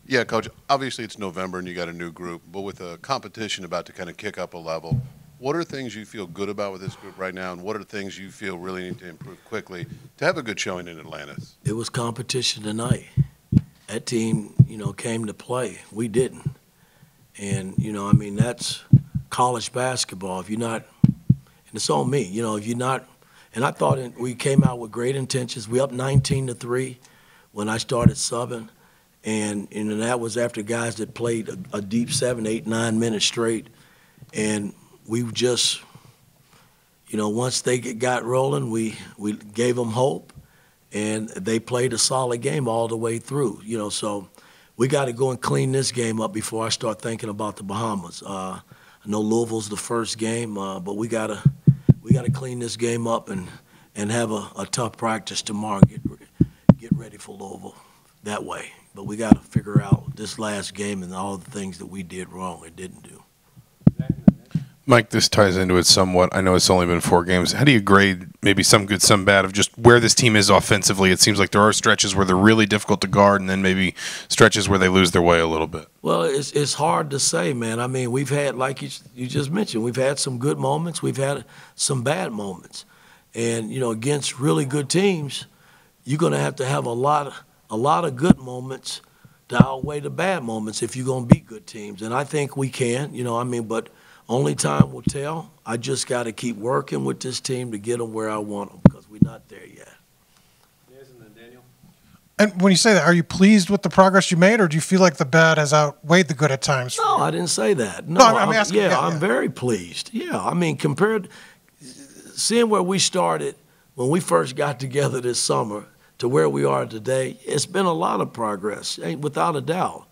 Yeah, Coach, obviously it's November and you got a new group, but with a competition about to kind of kick up a level, what are things you feel good about with this group right now, and what are things you feel really need to improve quickly to have a good showing in Atlantis? It was competition tonight. That team, came to play. We didn't. And, that's college basketball. If you're not, and it's on me, if you're not, and I thought we came out with great intentions. We up 19-3 when I started subbing. And that was after guys that played a deep 7, 8, 9 minutes straight. And we just, once they got rolling, we gave them hope. And they played a solid game all the way through, so we got to go and clean this game up before I start thinking about the Bahamas. I know Louisville's the first game, but we gotta clean this game up and have a tough practice tomorrow. Get ready for Louisville that way. But we got to figure out this last game and all the things that we did wrong and didn't do. Mike, this ties into it somewhat. I know it's only been 4 games. How do you grade maybe some good, some bad of just where this team is offensively? It seems like there are stretches where they're really difficult to guard and then maybe stretches where they lose their way a little bit. Well, it's hard to say, man. I mean, we've had, like you just mentioned, we've had some good moments. We've had some bad moments. And, against really good teams, you're going to have a lot of good moments to outweigh the bad moments if you're going to beat good teams. And I think we can, but only time will tell. I just got to keep working with this team to get them where I want them because we're not there yet. Yes, and then Daniel. And when you say that, are you pleased with the progress you made, or do you feel like the bad has outweighed the good at times? No, I didn't say that. No, I'm asking. Yeah, I'm very pleased. Yeah, I mean, seeing where we started when we first got together this summer to where we are today, it's been a lot of progress, without a doubt.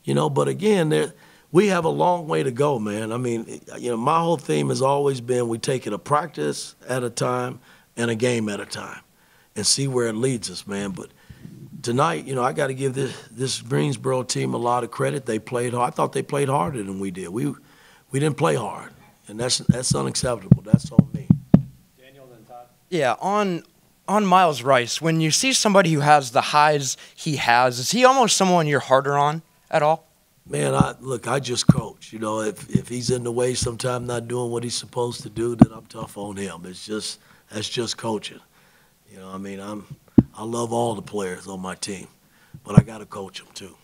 But again, we have a long way to go, man. I mean, my whole theme has always been we take it a practice at a time and a game at a time and see where it leads us, man. But tonight, I got to give this Greensboro team a lot of credit. They played hard. I thought they played harder than we did. We didn't play hard, and that's unacceptable. That's on me. Daniel, then Todd. Yeah, on Miles Rice, when you see somebody who has the highs he has, is he almost someone you're harder on at all? Man, I just coach. If he's in the way sometime not doing what he's supposed to do, then I'm tough on him. That's just coaching. I love all the players on my team, but I got to coach them too.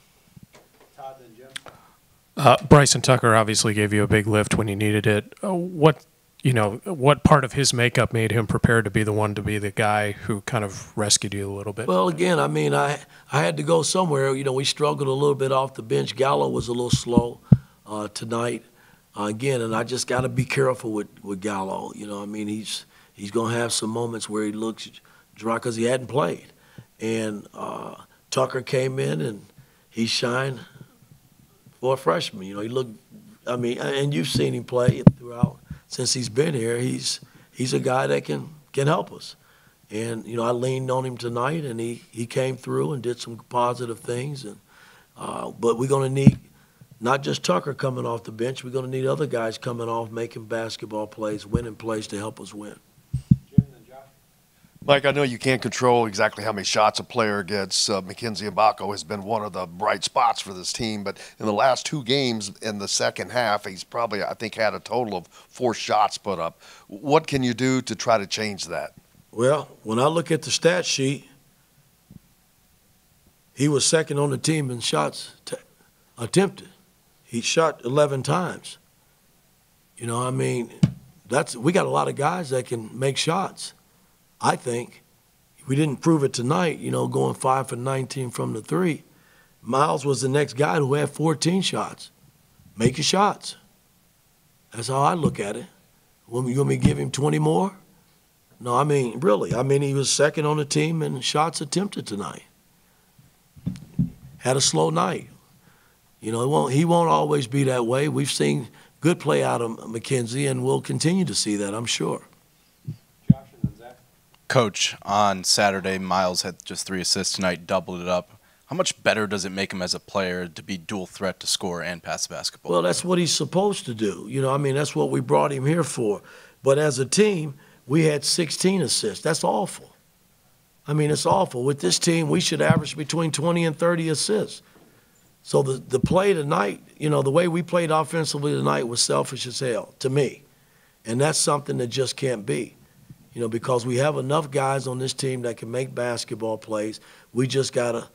Todd, then Jim. Bryson Tucker obviously gave you a big lift when you needed it. What part of his makeup made him prepared to be the one to be the guy who kind of rescued you a little bit? Well, again, I had to go somewhere. We struggled a little bit off the bench. Gallo was a little slow tonight. Again, and I just got to be careful with Gallo. He's going to have some moments where he looks dry because he hadn't played. And Tucker came in and he shined for a freshman. He looked, and you've seen him play throughout. Since he's been here, he's a guy that can help us. And, I leaned on him tonight, and he came through and did some positive things. And but we're going to need not just Tucker coming off the bench. We're going to need other guys coming off, making basketball plays, winning plays to help us win. Jim, then Josh. Mike, I know you can't control exactly how many shots a player gets. Mackenzie Mbako has been one of the bright spots for this team, but in the last 2 games in the second half, he's probably, I think, had a total of 4 shots put up. What can you do to try to change that? Well, when I look at the stat sheet, he was second on the team in shots attempted. He shot 11 times. We got a lot of guys that can make shots. I think we didn't prove it tonight, going 5 for 19 from the 3. Miles was the next guy who had 14 shots. Make your shots. That's how I look at it. You want me to give him 20 more? No, really. He was second on the team in shots attempted tonight. Had a slow night. He won't always be that way. We've seen good play out of McKenzie, and we'll continue to see that, I'm sure. Josh, and then Zach. Coach, on Saturday, Miles had just 3 assists tonight, doubled it up. How much better does it make him as a player to be dual threat to score and pass the basketball? Well, that's what he's supposed to do. That's what we brought him here for. But as a team, we had 16 assists. That's awful. It's awful. With this team, we should average between 20 and 30 assists. So the play tonight, the way we played offensively tonight was selfish as hell to me. And that's something that just can't be, because we have enough guys on this team that can make basketball plays. We just got to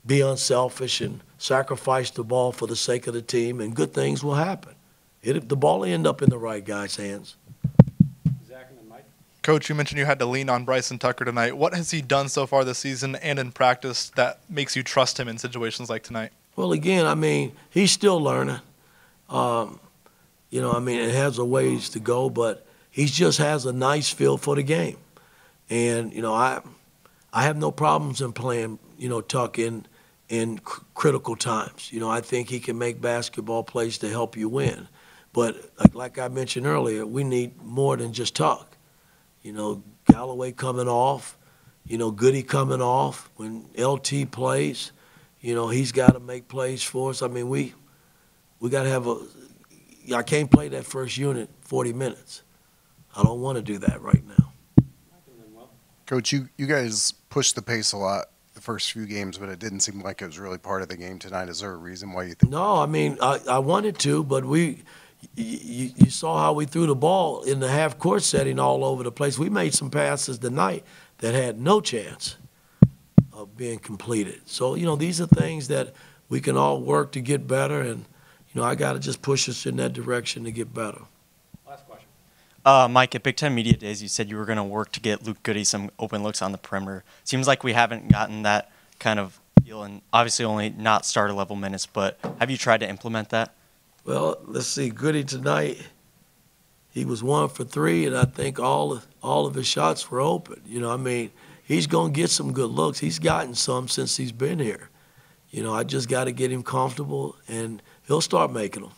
be unselfish and sacrifice the ball for the sake of the team, and good things will happen. The ball will end up in the right guy's hands. Zach and then Mike. Coach, you mentioned you had to lean on Bryson Tucker tonight. What has he done so far this season and in practice that makes you trust him in situations like tonight? Well, again, he's still learning. It has a ways to go, but he just has a nice feel for the game. And, I have no problems in playing, Tuck in critical times. I think he can make basketball plays to help you win. But like I mentioned earlier, we need more than just Tuck. Galloway coming off, Goody coming off. When LT plays, he's got to make plays for us. We got to have I can't play that first unit 40 minutes. I don't want to do that right now. Coach, you guys pushed the pace a lot the first few games, but it didn't seem like it was really part of the game tonight. Is there a reason why you think? No, I wanted to, but you saw how we threw the ball in the half-court setting all over the place. We made some passes tonight that had no chance of being completed. So, these are things that we can all work to get better, and, I got to just push us in that direction to get better. Last question. Mike, at Big Ten Media Days, you said you were going to work to get Luke Goody some open looks on the perimeter. Seems like we haven't gotten that kind of feel, and obviously only not starter-level minutes, but have you tried to implement that? Well, let's see. Goody tonight, he was 1 for 3, and I think all of his shots were open. He's going to get some good looks. He's gotten some since he's been here. I just got to get him comfortable, and he'll start making them.